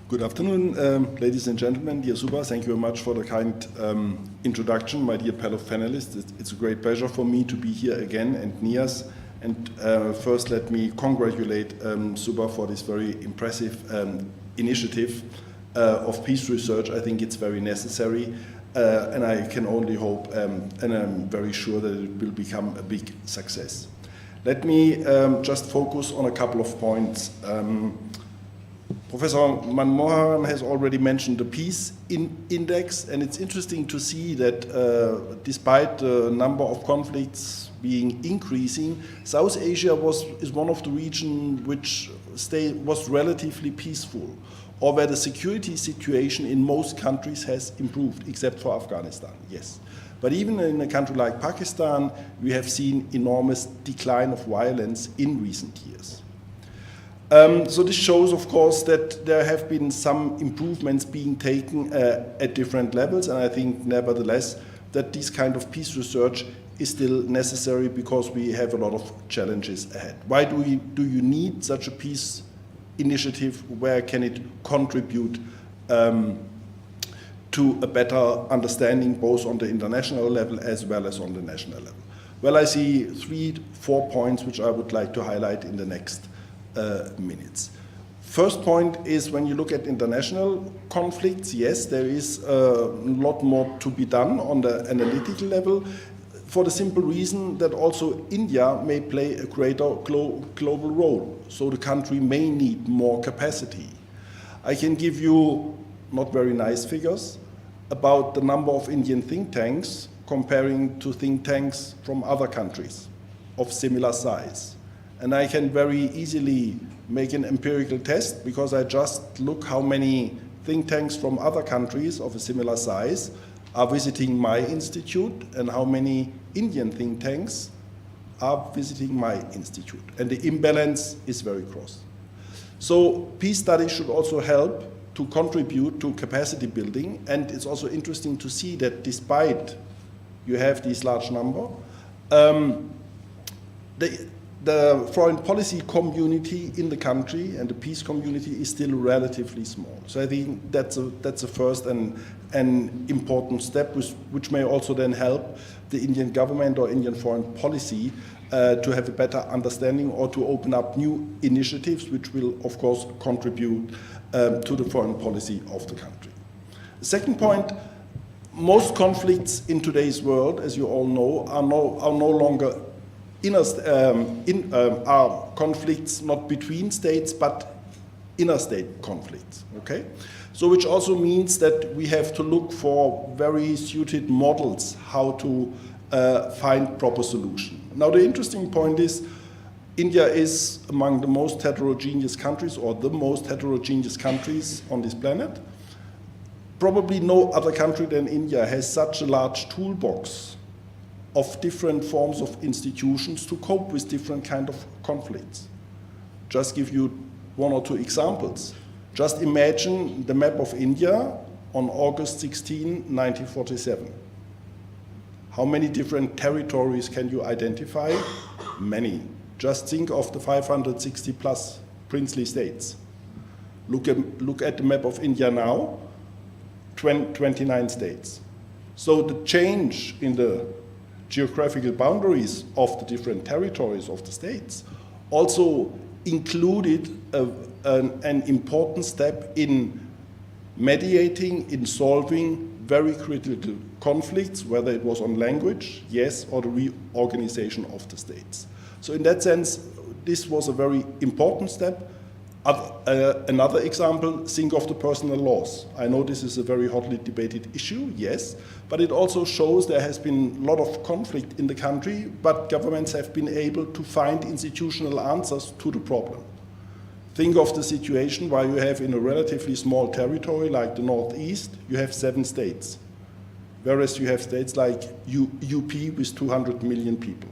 Good afternoon, ladies and gentlemen, dear Suba. Thank you very much for the kind introduction, my dear fellow panelists. It's a great pleasure for me to be here again, and NIAS. And first, let me congratulate Suba for this very impressive initiative of peace research. I think it's very necessary, and I can only hope, and I'm very sure that it will become a big success. Let me just focus on a couple of points. Professor Manmohan has already mentioned the peace index, and it's interesting to see that despite the number of conflicts being increasing, South Asia is one of the regions which was relatively peaceful, or where the security situation in most countries has improved, except for Afghanistan, yes. But even in a country like Pakistan, we have seen enormous decline of violence in recent years. So this shows, of course, that there have been some improvements being taken at different levels, and I think, nevertheless, that this kind of peace research is still necessary because we have a lot of challenges ahead. Why do you need such a peace initiative? Where can it contribute to a better understanding both on the international level as well as on the national level? Well, I see 3-4 points which I would like to highlight in the next minutes. First point is, when you look at international conflicts, yes, there is a lot more to be done on the analytical level, for the simple reason that also India may play a greater global role. So the country may need more capacity. I can give you not very nice figures about the number of Indian think tanks comparing to think tanks from other countries of similar size. And I can very easily make an empirical test, because I just look how many think tanks from other countries of a similar size are visiting my institute and how many Indian think tanks are visiting my institute. And the imbalance is very gross. So peace studies should also help to contribute to capacity building, and it's also interesting to see that despite you have this large number, the foreign policy community in the country and the peace community is still relatively small. So I think that's a first and important step, which may also then help the Indian government or Indian foreign policy to have a better understanding or to open up new initiatives, which will, of course, contribute to the foreign policy of the country. The second point, most conflicts in today's world, as you all know, are no longer are conflicts not between states, but interstate conflicts, okay? So which also means that we have to look for very suited models how to find proper solution. Now the interesting point is, India is among the most heterogeneous countries, or the most heterogeneous countries on this planet. Probably no other country than India has such a large toolbox of different forms of institutions to cope with different kind of conflicts. Just give you 1 or 2 examples. Just imagine the map of India on August 16, 1947. How many different territories can you identify? Many. Just think of the 560 plus princely states. Look at the map of India now, 29 states. So the change in the geographical boundaries of the different territories of the states also included an important step in mediating, in solving very critical conflicts, whether it was on language, yes, or the reorganization of the states. So in that sense, this was a very important step. Another example, think of the personal laws. I know this is a very hotly debated issue, yes, but it also shows there has been a lot of conflict in the country, but governments have been able to find institutional answers to the problem. Think of the situation where you have in a relatively small territory like the Northeast, you have 7 states, whereas you have states like UP with 200 million people.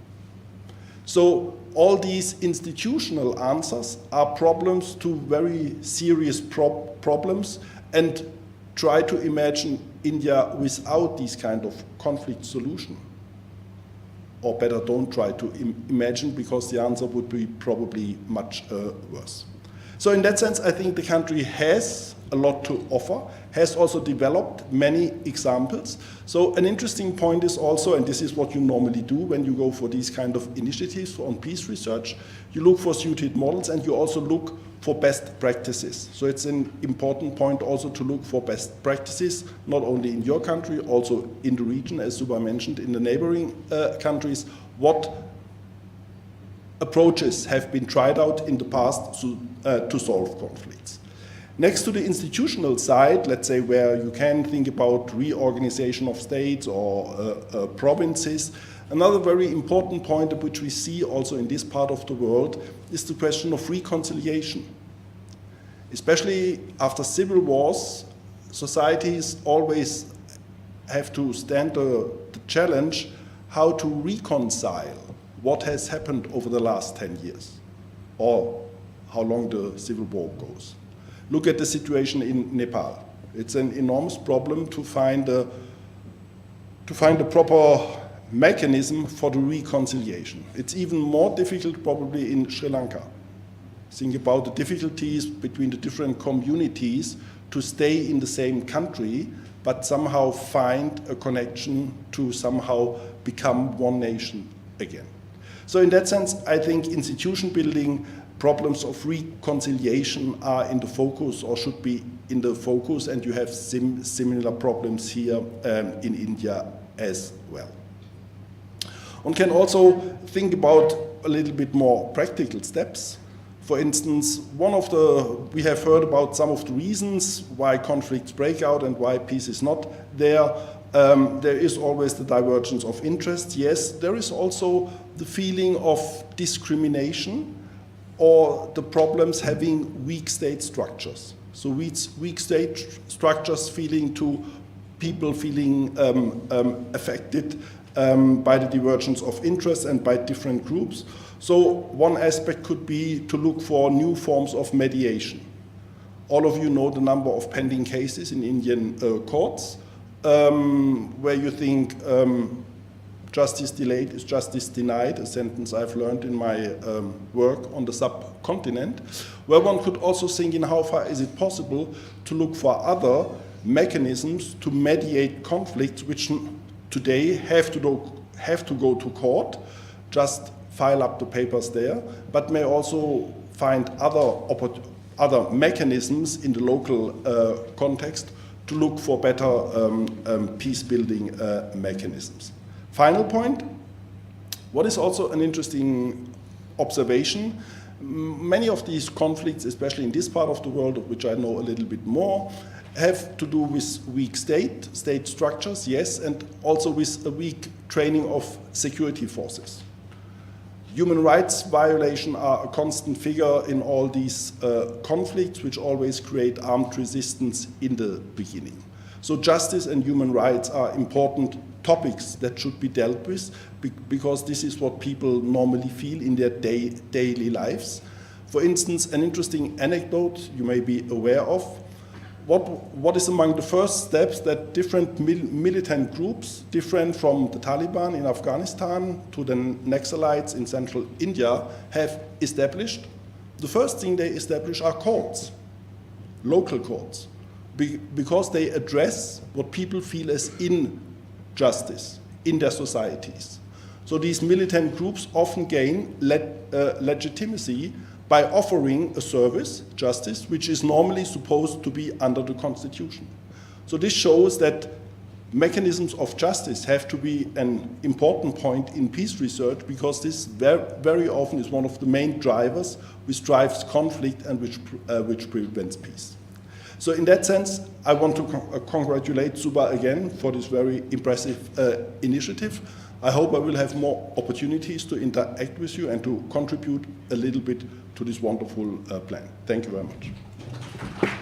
So all these institutional answers are problems to very serious problems, and try to imagine India without this kind of conflict solution. Or better, don't try to imagine, because the answer would be probably much worse. So in that sense, I think the country has a lot to offer, has also developed many examples. So an interesting point is also, and this is what you normally do when you go for these kind of initiatives on peace research, you look for suited models and you also look for best practices. So it's an important point also to look for best practices, not only in your country, also in the region, as Suba mentioned, in the neighboring countries, what approaches have been tried out in the past to solve conflicts. Next to the institutional side, let's say where you can think about reorganization of states or provinces, another very important point which we see also in this part of the world is the question of reconciliation. Especially after civil wars, societies always have to stand the challenge how to reconcile what has happened over the last 10 years or how long the civil war goes. Look at the situation in Nepal. It's an enormous problem to find a proper mechanism for the reconciliation. It's even more difficult probably in Sri Lanka. Think about the difficulties between the different communities to stay in the same country, but somehow find a connection to somehow become one nation again. So in that sense, I think institution building, problems of reconciliation are in the focus or should be in the focus, and you have similar problems here in India as well. One can also think about a little bit more practical steps. For instance, we have heard about some of the reasons why conflicts break out and why peace is not there. There is always the divergence of interest. Yes, there is also the feeling of discrimination or the problems having weak state structures. So weak state structures feeling to people feeling affected by the divergence of interest and by different groups. So one aspect could be to look for new forms of mediation. All of you know the number of pending cases in Indian courts where you think justice delayed is justice denied, a sentence I've learned in my work on the subcontinent, where one could also think in how far is it possible to look for other mechanisms to mediate conflicts which today have to go to court, just file up the papers there, but may also find other mechanisms in the local context to look for better peace-building mechanisms. Final point, what is also an interesting observation, many of these conflicts, especially in this part of the world, of which I know a little bit more, have to do with weak state structures, yes, and also with a weak training of security forces. Human rights violations are a constant figure in all these conflicts, which always create armed resistance in the beginning. So justice and human rights are important topics that should be dealt with because this is what people normally feel in their daily lives. For instance, an interesting anecdote you may be aware of, what is among the first steps that different militant groups, different from the Taliban in Afghanistan to the Naxalites in central India, have established? The first thing they establish are courts, local courts, because they address what people feel as injustice in their societies. So these militant groups often gain legitimacy by offering a service, justice, which is normally supposed to be under the Constitution. So this shows that mechanisms of justice have to be an important point in peace research because this very often is one of the main drivers which drives conflict and which prevents peace. So in that sense, I want to congratulate Suba again for this very impressive initiative. I hope I will have more opportunities to interact with you and to contribute a little bit to this wonderful plan. Thank you very much.